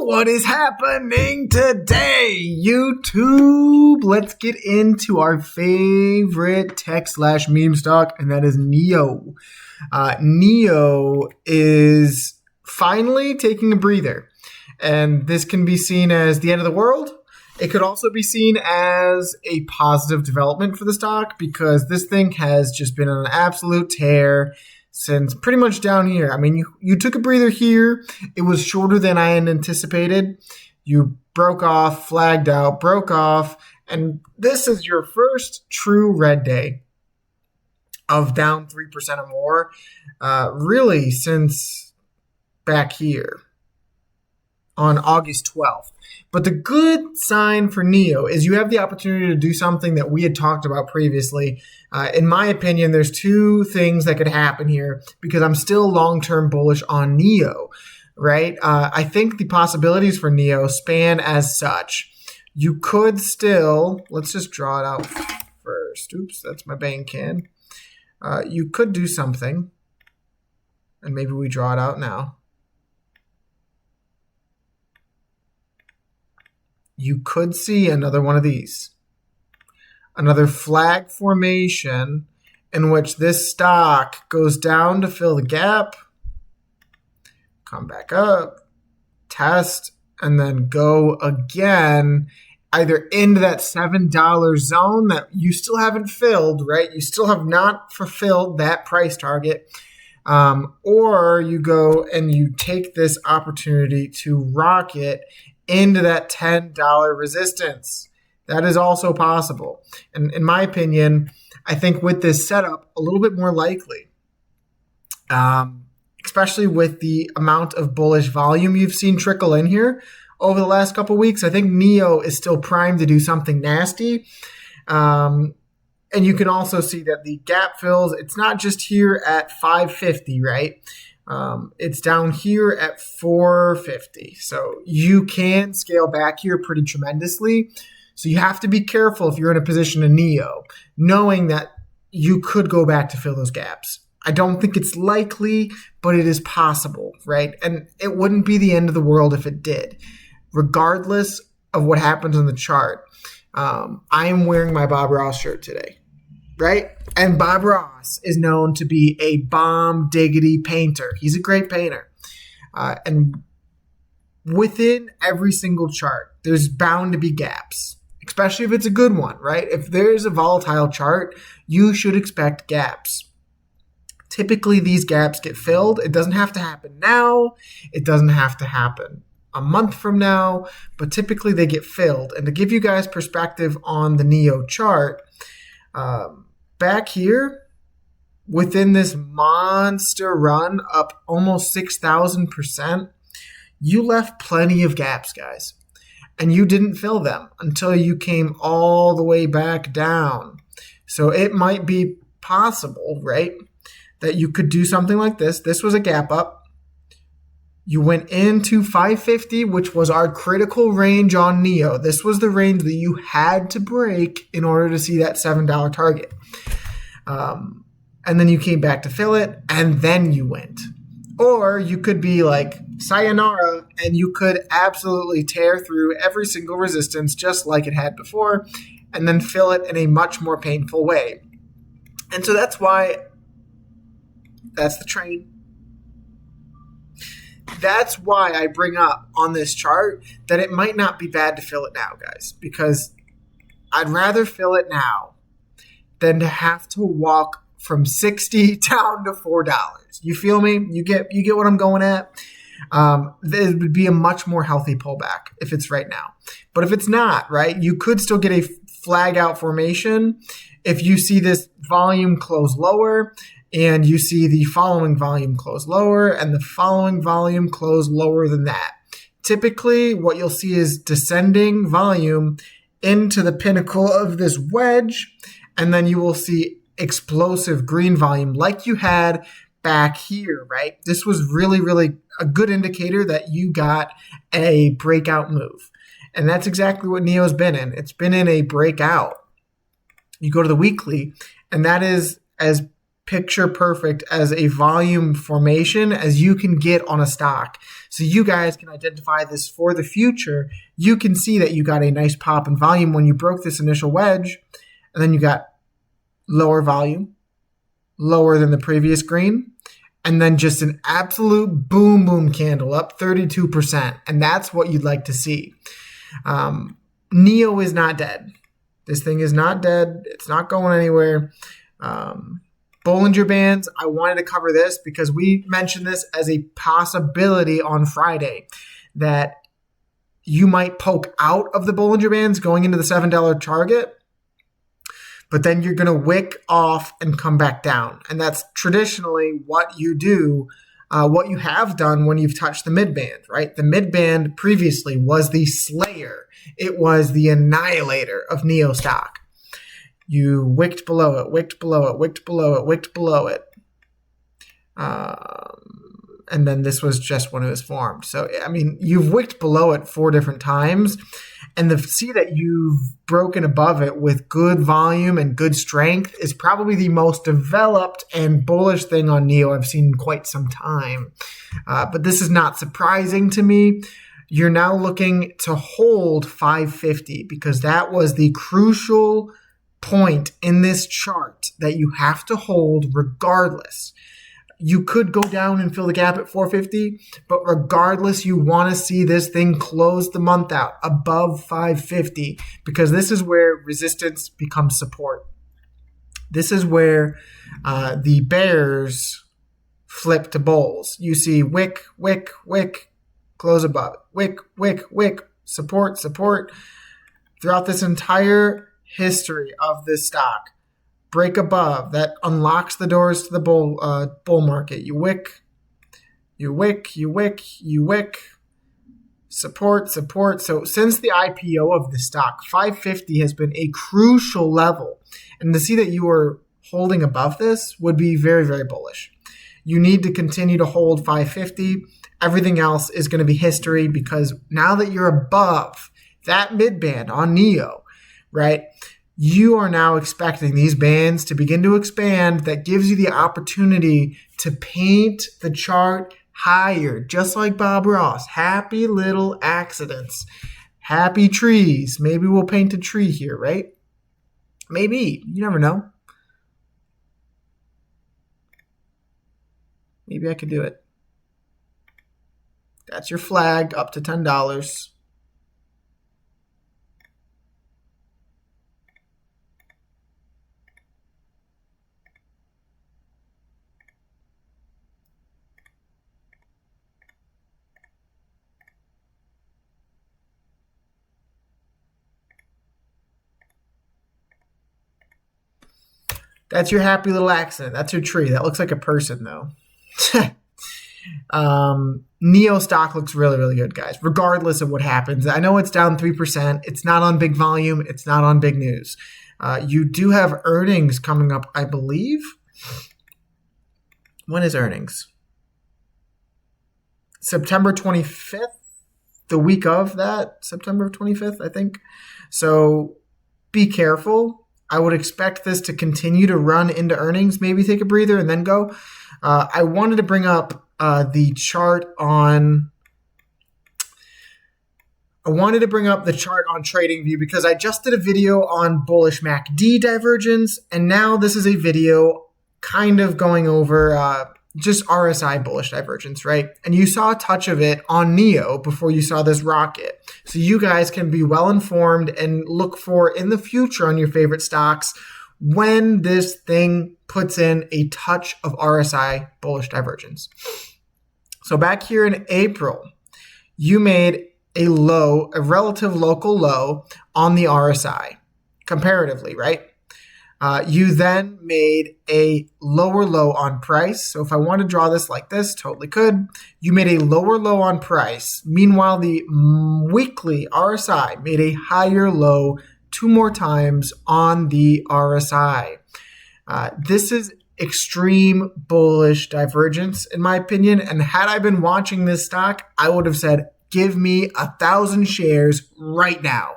what is happening today, YouTube? Let's get into our favorite tech/meme stock, and that is Nio. Nio is finally taking a breather, and this can be seen as the end of the world. It could also be seen as a positive development for the stock because this thing has just been on an absolute tear since pretty much down here. I mean, you took a breather here. It was shorter than I had anticipated. You broke off, flagged out, broke off, and this is your first true red day of down 3% or more, really since back here on August 12th. But the good sign for Nio is you have the opportunity to do something that we had talked about previously. In my opinion, there's two things that could happen here because I'm still long-term bullish on Nio, right? I think the possibilities for Nio span as such. You could still, let's just draw it out first. Oops, that's my bang can. You could do something, and maybe we draw it out now. You could see another one of these. Another flag formation in which this stock goes down to fill the gap, come back up, test, and then go again, either into that $7 zone that you still haven't filled, right? You still have not fulfilled that price target. Or you go and you take this opportunity to rocket into that $10 resistance. That is also possible. And in my opinion, I think with this setup, a little bit more likely, especially with the amount of bullish volume you've seen trickle in here over the last couple of weeks. I think Nio is still primed to do something nasty. And you can also see that the gap fills, it's not just here at 550, right? It's down here at 450. So you can scale back here pretty tremendously. So you have to be careful if you're in a position in Nio, knowing that you could go back to fill those gaps. I don't think it's likely, but it is possible, right? And it wouldn't be the end of the world if it did, regardless of what happens in the chart. I am wearing my Bob Ross shirt today, right? And Bob Ross is known to be a bomb diggity painter. He's a great painter. And within every single chart, there's bound to be gaps, especially if it's a good one, right? If there's a volatile chart, you should expect gaps. Typically, these gaps get filled. It doesn't have to happen now. It doesn't have to happen a month from now, but typically they get filled. And to give you guys perspective on the Nio chart, back here, within this monster run up almost 6,000%, you left plenty of gaps, guys. And you didn't fill them until you came all the way back down. So it might be possible, right, that you could do something like this. This was a gap up. You went into 550, which was our critical range on Nio. This was the range that you had to break in order to see that $7 target. And then you came back to fill it, and then you went. Or you could be like sayonara, and you could absolutely tear through every single resistance just like it had before, and then fill it in a much more painful way. And so that's why that's the train. That's why I bring up on this chart that it might not be bad to fill it now, guys, because I'd rather fill it now than to have to walk from 60 down to $4. You feel me? You get what I'm going at? It would be a much more healthy pullback if it's right now. But if it's not, right, you could still get a flag out formation if you see this volume close lower and you see the following volume close lower and the following volume close lower than that. Typically, what you'll see is descending volume into the pinnacle of this wedge, and then you will see explosive green volume like you had back here, right? This was really, really a good indicator that you got a breakout move. And that's exactly what Nio's been in. It's been in a breakout. You go to the weekly, and that is as picture perfect as a volume formation as you can get on a stock. So you guys can identify this for the future. You can see that you got a nice pop in volume when you broke this initial wedge, and then you got lower volume, lower than the previous green, and then just an absolute boom, boom candle up 32%. And that's what you'd like to see. Nio is not dead. This thing is not dead. It's not going anywhere. Bollinger Bands, I wanted to cover this because we mentioned this as a possibility on Friday that you might poke out of the Bollinger Bands going into the $7 target, but then you're going to wick off and come back down. And that's traditionally what you do, what you have done when you've touched the mid-band, right? The mid-band previously was the slayer. It was the annihilator of Nio stock. You wicked below it, wicked below it, wicked below it, wicked below it. And then this was just when it was formed. So, I mean, you've wicked below it 4 different times. And to see that you've broken above it with good volume and good strength is probably the most developed and bullish thing on Nio I've seen in quite some time. But this is not surprising to me. You're now looking to hold 550 because that was the crucial point in this chart that you have to hold regardless. You could go down and fill the gap at 450, but regardless, you want to see this thing close the month out above 550 because this is where resistance becomes support. This is where the bears flip to bulls. You see wick, wick, wick, close above it. Wick, wick, wick, support, support. Throughout this entire history of this stock, break above, that unlocks the doors to the bull market. You wick, you wick, you wick, you wick, support, support. So since the IPO of the stock, 550 has been a crucial level. And to see that you are holding above this would be very, very bullish. You need to continue to hold 550. Everything else is going to be history because now that you're above that mid-band on Nio, right, you are now expecting these bands to begin to expand. That gives you the opportunity to paint the chart higher, just like Bob Ross. Happy little accidents. Happy trees. Maybe we'll paint a tree here, right? Maybe. You never know. Maybe I could do it. That's your flag up to $10. That's your happy little accident. That's your tree. That looks like a person, though. Nio stock looks really, really good, guys, regardless of what happens. I know it's down 3%. It's not on big volume. It's not on big news. You do have earnings coming up, I believe. When is earnings? September 25th, the week of that, September 25th, I think. So be careful. I would expect this to continue to run into earnings, maybe take a breather and then go. I wanted to bring up the chart on TradingView because I just did a video on bullish MACD divergence, and now this is a video kind of going over just RSI bullish divergence, right? And you saw a touch of it on Nio before you saw this rocket. So you guys can be well informed and look for in the future on your favorite stocks when this thing puts in a touch of RSI bullish divergence. So back here in April, you made a low, a relative local low on the RSI comparatively, right? You then made a lower low on price. So if I want to draw this like this, totally could. You made a lower low on price. Meanwhile, the weekly RSI made a higher low 2 more times on the RSI. This is extreme bullish divergence, in my opinion. And had I been watching this stock, I would have said, give me 1,000 shares right now,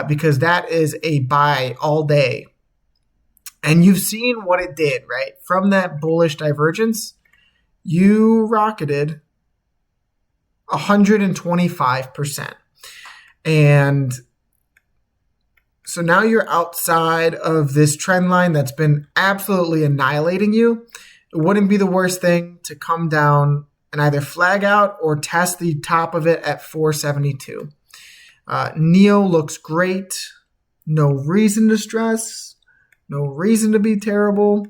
because that is a buy all day. And you've seen what it did, right? From that bullish divergence, you rocketed 125%. And so now you're outside of this trend line that's been absolutely annihilating you. It wouldn't be the worst thing to come down and either flag out or test the top of it at 472. Nio looks great. No reason to stress. No reason to be terrible.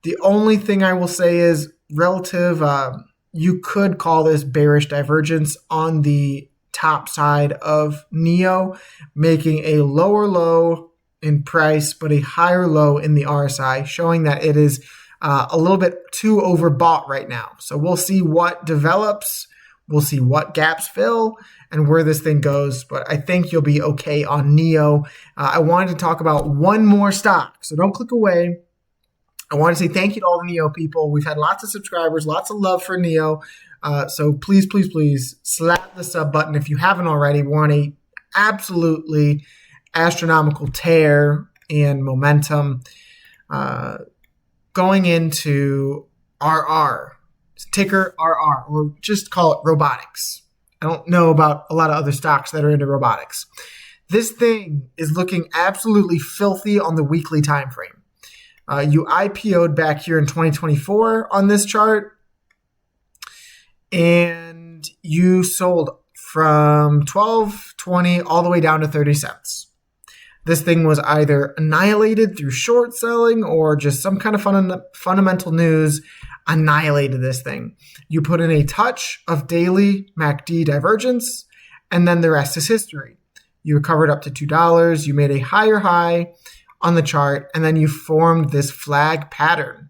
The only thing I will say is relative, you could call this bearish divergence on the top side of Nio, making a lower low in price, but a higher low in the RSI, showing that it is a little bit too overbought right now. So we'll see what develops. We'll see what gaps fill and where this thing goes. But I think you'll be okay on Nio. I wanted to talk about one more stock, so don't click away. I want to say thank you to all the Nio people. We've had lots of subscribers, lots of love for Nio. So please, please, please slap the sub button if you haven't already. We're on a absolutely astronomical tear and momentum going into RR, ticker RR, or just call it Robotics. I don't know about a lot of other stocks that are into robotics. This thing is looking absolutely filthy on the weekly time frame. You IPO'd back here in 2024 on this chart, and you sold from 12.20 all the way down to 30 cents. This thing was either annihilated through short selling or just some kind of fundamental news annihilated this thing. You put in a touch of daily MACD divergence, and then the rest is history. You recovered up to $2. You made a higher high on the chart, and then you formed this flag pattern.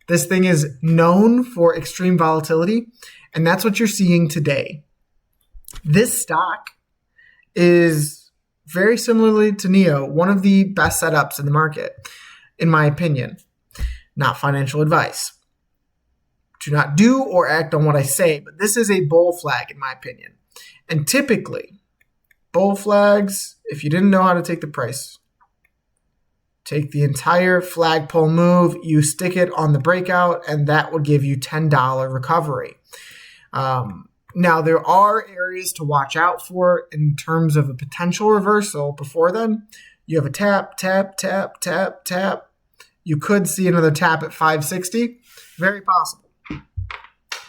This thing is known for extreme volatility, and that's what you're seeing today. This stock is very similarly to Nio, one of the best setups in the market, in my opinion. Not financial advice. Do not do or act on what I say, but this is a bull flag in my opinion. And typically, bull flags, if you didn't know how to take the price, take the entire flagpole move, you stick it on the breakout, and that will give you $10 recovery. Now, there are areas to watch out for in terms of a potential reversal. Before then, you have a tap, tap, tap, tap, tap. You could see another tap at 560. Very possible.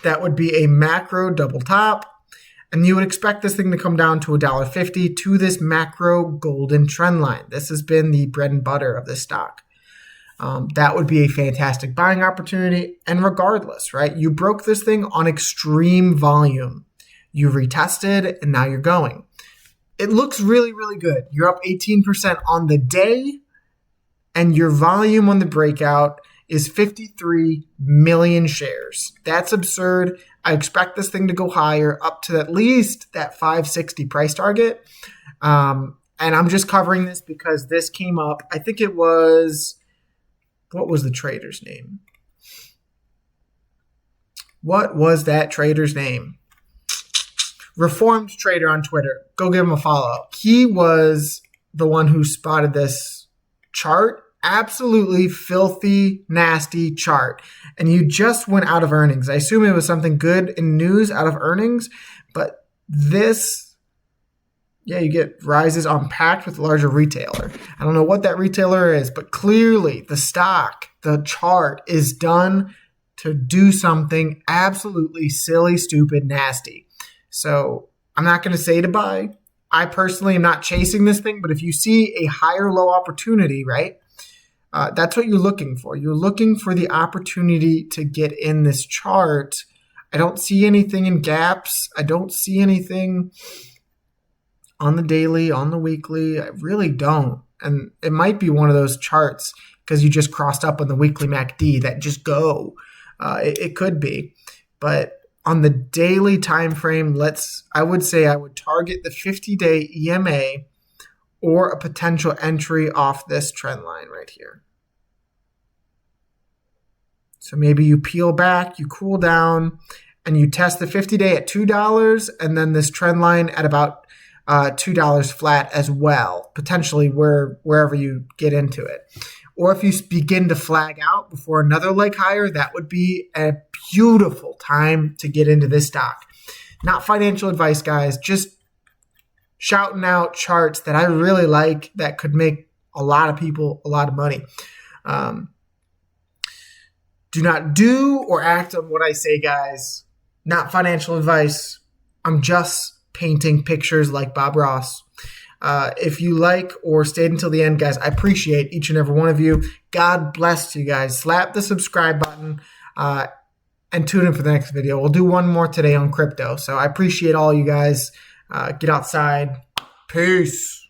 That would be a macro double top. And you would expect this thing to come down to $1.50 to this macro golden trend line. This has been the bread and butter of this stock. That would be a fantastic buying opportunity. And regardless, right, you broke this thing on extreme volume. You retested, and now you're going. It looks really, really good. You're up 18% on the day, and your volume on the breakout is 53 million shares. That's absurd. I expect this thing to go higher, up to at least that 560 price target. And I'm just covering this because this came up. I think it was, what was the trader's name? What was that trader's name? Reformed Trader on Twitter. Go give him a follow. He was the one who spotted this chart. Absolutely filthy, nasty chart. And you just went out of earnings. I assume it was something good in news out of earnings, but this, yeah, you get rises on pact with a larger retailer. I don't know what that retailer is, but clearly the stock, the chart is done to do something absolutely silly, stupid, nasty. So I'm not going to say to buy. I personally am not chasing this thing, but if you see a higher low opportunity, right? That's what you're looking for. You're looking for the opportunity to get in this chart. I don't see anything in gaps. I don't see anything on the daily, on the weekly. I really don't. And it might be one of those charts because you just crossed up on the weekly MACD that just go. It could be. But on the daily time frame, I would say I would target the 50-day EMA or a potential entry off this trend line right here. So maybe you peel back, you cool down, and you test the 50-day at $2, and then this trend line at about $2 flat as well, potentially wherever you get into it. or if you begin to flag out before another leg higher, that would be a beautiful time to get into this stock. Not financial advice, guys, just shouting out charts that I really like that could make a lot of people a lot of money. Do not do or act on what I say, guys. Not financial advice. I'm just painting pictures like Bob Ross. If you like or stayed until the end, guys, I appreciate each and every one of you. God bless you guys. Slap the subscribe button and tune in for the next video. We'll do one more today on crypto. So I appreciate all you guys. Get outside. Peace.